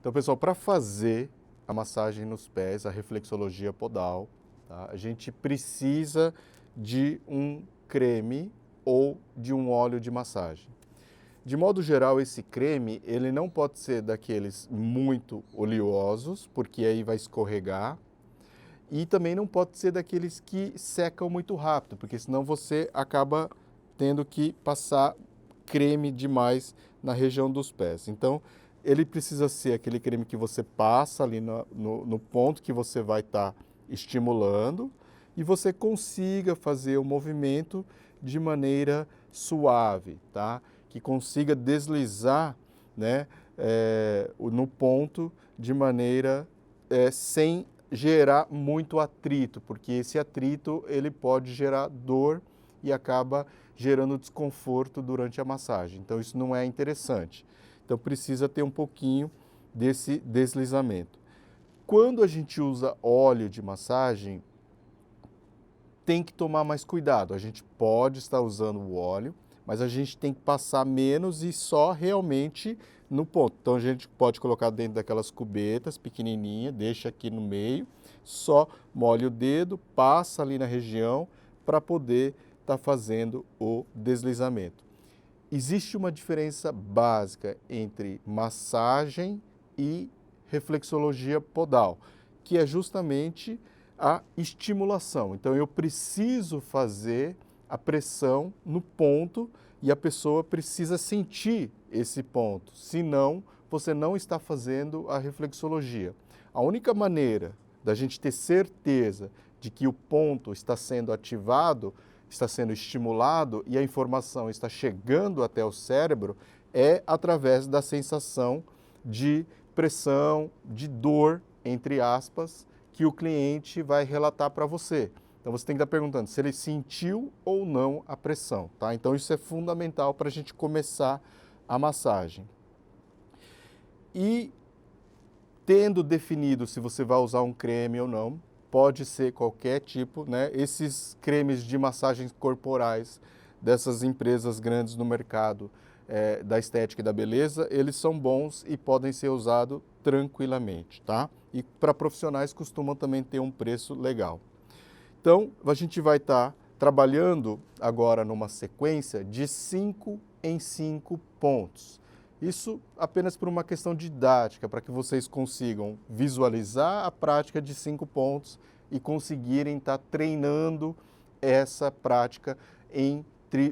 Então, pessoal, para fazer a massagem nos pés, a reflexologia podal, tá? A gente precisa de um creme ou de um óleo de massagem. De modo geral, esse creme, ele não pode ser daqueles muito oleosos, porque aí vai escorregar, e também não pode ser daqueles que secam muito rápido, porque senão você acaba tendo que passar creme demais na região dos pés. Então, ele precisa ser aquele creme que você passa ali no ponto que você vai estar estimulando e você consiga fazer o movimento de maneira suave, tá? Que consiga deslizar, né, no ponto de maneira sem gerar muito atrito, porque esse atrito ele pode gerar dor e acaba gerando desconforto durante a massagem. Então isso não é interessante. Então precisa ter um pouquinho desse deslizamento. Quando a gente usa óleo de massagem, tem que tomar mais cuidado. A gente pode estar usando o óleo, mas a gente tem que passar menos e só realmente no ponto. Então a gente pode colocar dentro daquelas cubetas pequenininha, deixa aqui no meio, só molha o dedo, passa ali na região para poder estar fazendo o deslizamento. Existe uma diferença básica entre massagem e reflexologia podal, que é justamente a estimulação. Então eu preciso fazer a pressão no ponto e a pessoa precisa sentir esse ponto, senão você não está fazendo a reflexologia. A única maneira da gente ter certeza de que o ponto está sendo ativado, está sendo estimulado e a informação está chegando até o cérebro é através da sensação de pressão, de dor, entre aspas, que o cliente vai relatar para você. Então você tem que estar perguntando se ele sentiu ou não a pressão, tá? Então isso é fundamental para a gente começar a massagem. E tendo definido se você vai usar um creme ou não, pode ser qualquer tipo, né? Esses cremes de massagens corporais dessas empresas grandes no mercado da estética e da beleza, eles são bons e podem ser usados tranquilamente, tá? E para profissionais costumam também ter um preço legal. Então, a gente vai estar trabalhando agora numa sequência de 5 em 5 pontos. Isso apenas por uma questão didática, para que vocês consigam visualizar a prática de 5 pontos e conseguirem estar treinando essa prática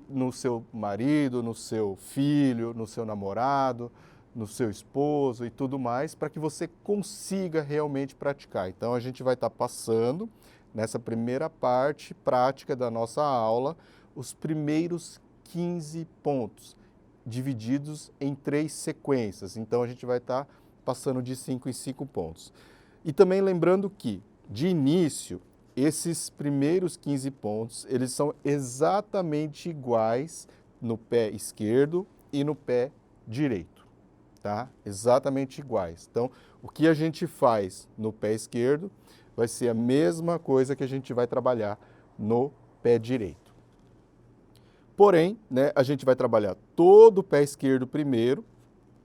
no seu marido, no seu filho, no seu namorado, no seu esposo e tudo mais, para que você consiga realmente praticar. Então a gente vai estar passando nessa primeira parte prática da nossa aula os primeiros 15 pontos, divididos em 3 sequências. Então a gente vai estar passando de 5 em 5 pontos. E também lembrando que, de início, esses primeiros 15 pontos, eles são exatamente iguais no pé esquerdo e no pé direito, tá? Exatamente iguais. Então, o que a gente faz no pé esquerdo vai ser a mesma coisa que a gente vai trabalhar no pé direito. Porém, né, a gente vai trabalhar todo o pé esquerdo primeiro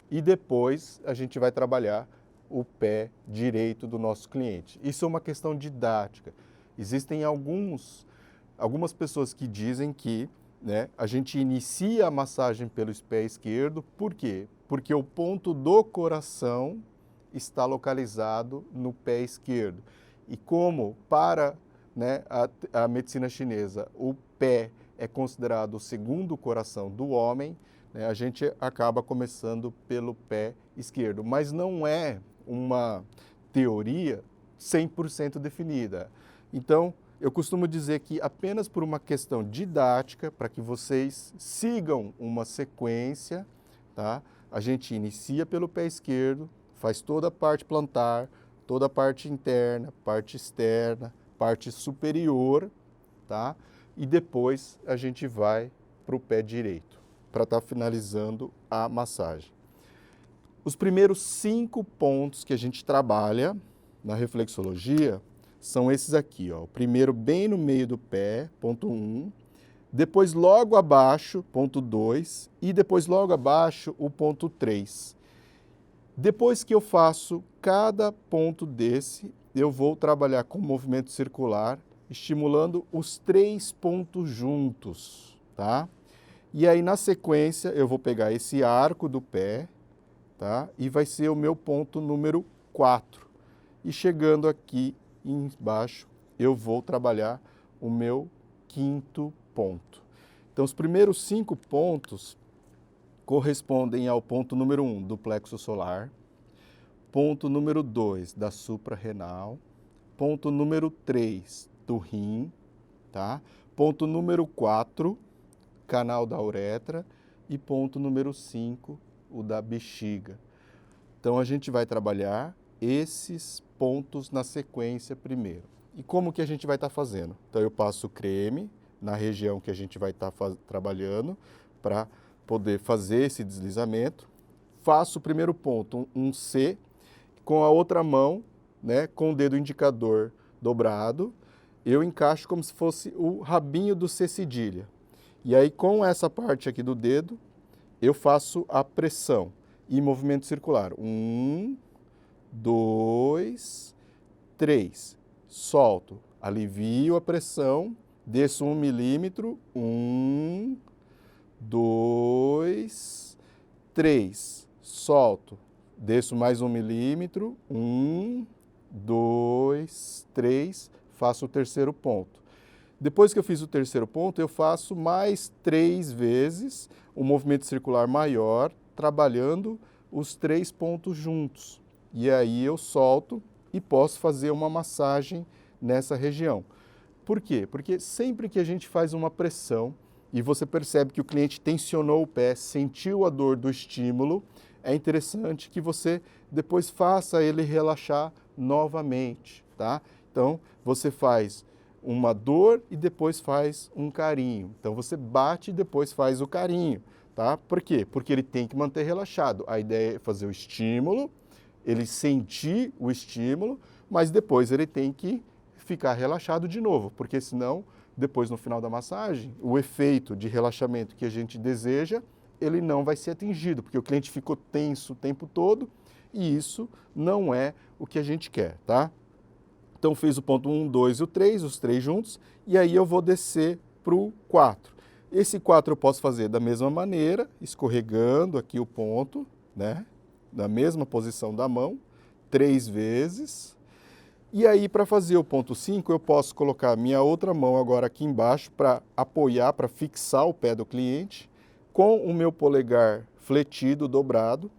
e depois a gente vai trabalhar o pé direito do nosso cliente. Isso é uma questão didática. Existem algumas pessoas que dizem que, né, a gente inicia a massagem pelo pé esquerdo, por quê? Porque o ponto do coração está localizado no pé esquerdo. E como para, né, a medicina chinesa o pé é considerado o segundo coração do homem, né, a gente acaba começando pelo pé esquerdo. Mas não é uma teoria 100% definida. Então, eu costumo dizer que apenas por uma questão didática, para que vocês sigam uma sequência, tá? A gente inicia pelo pé esquerdo, faz toda a parte plantar, toda a parte interna, parte externa, parte superior, tá? E depois a gente vai para o pé direito, para estar finalizando a massagem. Os primeiros 5 pontos que a gente trabalha na reflexologia são esses aqui, ó. O primeiro bem no meio do pé, ponto 1, depois logo abaixo, ponto 2, e depois logo abaixo o ponto 3. Depois que eu faço cada ponto desse, eu vou trabalhar com movimento circular, estimulando os 3 pontos juntos, tá? E aí, na sequência, eu vou pegar esse arco do pé, tá? E vai ser o meu ponto número 4. E chegando aqui embaixo, eu vou trabalhar o meu 5º ponto. Então, os primeiros 5 pontos correspondem ao ponto número 1 do plexo solar, ponto número 2 da suprarrenal, ponto número 3 do rim, tá? Ponto número 4, canal da uretra, e ponto número 5, o da bexiga. Então, a gente vai trabalhar esses pontos na sequência primeiro. E como que a gente vai estar fazendo? Então, eu passo creme na região que a gente vai estar trabalhando para poder fazer esse deslizamento. Faço o primeiro ponto, um C, com a outra mão, né, com o dedo indicador dobrado, eu encaixo como se fosse o rabinho do C cedilha. E aí, com essa parte aqui do dedo, eu faço a pressão e movimento circular. 1, 2, 3. Solto, alivio a pressão, desço 1 milímetro. 1, 2, 3. Solto, desço mais 1 milímetro. 1, 2, 3. Faço o terceiro ponto. Depois que eu fiz o terceiro ponto, eu faço mais 3 vezes o movimento circular maior, trabalhando os 3 pontos juntos. E aí eu solto e posso fazer uma massagem nessa região. Por quê? Porque sempre que a gente faz uma pressão e você percebe que o cliente tensionou o pé, sentiu a dor do estímulo, é interessante que você depois faça ele relaxar novamente, tá? Então, você faz uma dor e depois faz um carinho. Então, você bate e depois faz o carinho, tá? Por quê? Porque ele tem que manter relaxado. A ideia é fazer o estímulo, ele sentir o estímulo, mas depois ele tem que ficar relaxado de novo, porque senão, depois no final da massagem, o efeito de relaxamento que a gente deseja, ele não vai ser atingido, porque o cliente ficou tenso o tempo todo e isso não é o que a gente quer, tá? Então, fiz o ponto 1, 2 e o 3, os 3 juntos, e aí eu vou descer para o 4. Esse 4 eu posso fazer da mesma maneira, escorregando aqui o ponto, né? Na mesma posição da mão, 3 vezes. E aí, para fazer o ponto 5, eu posso colocar a minha outra mão agora aqui embaixo para apoiar, para fixar o pé do cliente, com o meu polegar fletido, dobrado.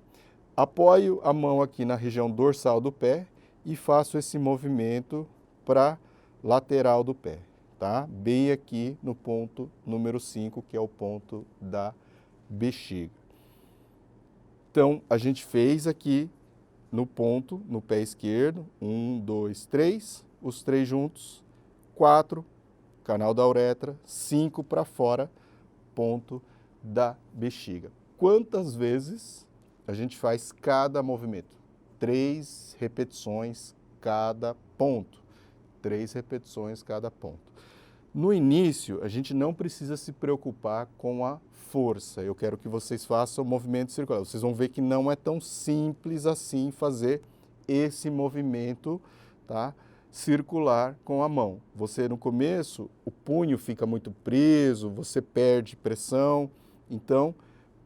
Apoio a mão aqui na região dorsal do pé e faço esse movimento para lateral do pé, tá? Bem aqui no ponto número 5, que é o ponto da bexiga. Então, a gente fez aqui no ponto, no pé esquerdo, 1, 2, 3, os 3 juntos, 4, canal da uretra, 5 para fora, ponto da bexiga. Quantas vezes a gente faz cada movimento? 3 repetições cada ponto. 3 repetições cada ponto. No início, a gente não precisa se preocupar com a força. Eu quero que vocês façam o movimento circular. Vocês vão ver que não é tão simples assim fazer esse movimento, tá, circular com a mão. Você, no começo, o punho fica muito preso, você perde pressão. Então,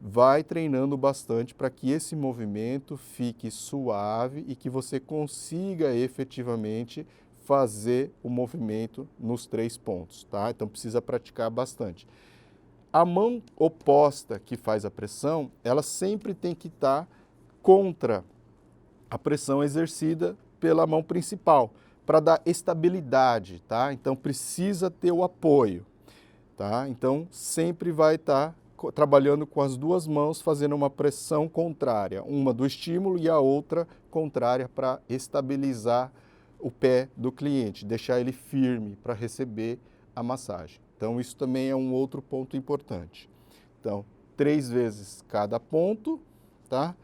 vai treinando bastante para que esse movimento fique suave e que você consiga efetivamente fazer o movimento nos 3 pontos, tá? Então precisa praticar bastante. A mão oposta que faz a pressão, ela sempre tem que estar contra a pressão exercida pela mão principal, para dar estabilidade, tá? Então precisa ter o apoio, tá? Então sempre vai estar trabalhando com as 2 mãos, fazendo uma pressão contrária, uma do estímulo e a outra contrária para estabilizar o pé do cliente, deixar ele firme para receber a massagem. Então, isso também é um outro ponto importante. Então, 3 vezes cada ponto, tá?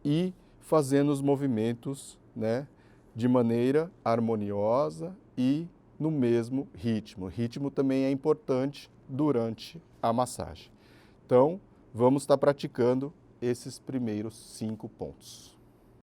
E fazendo os movimentos, né, de maneira harmoniosa e no mesmo ritmo. O ritmo também é importante durante a massagem. Então, vamos estar praticando esses primeiros 5 pontos.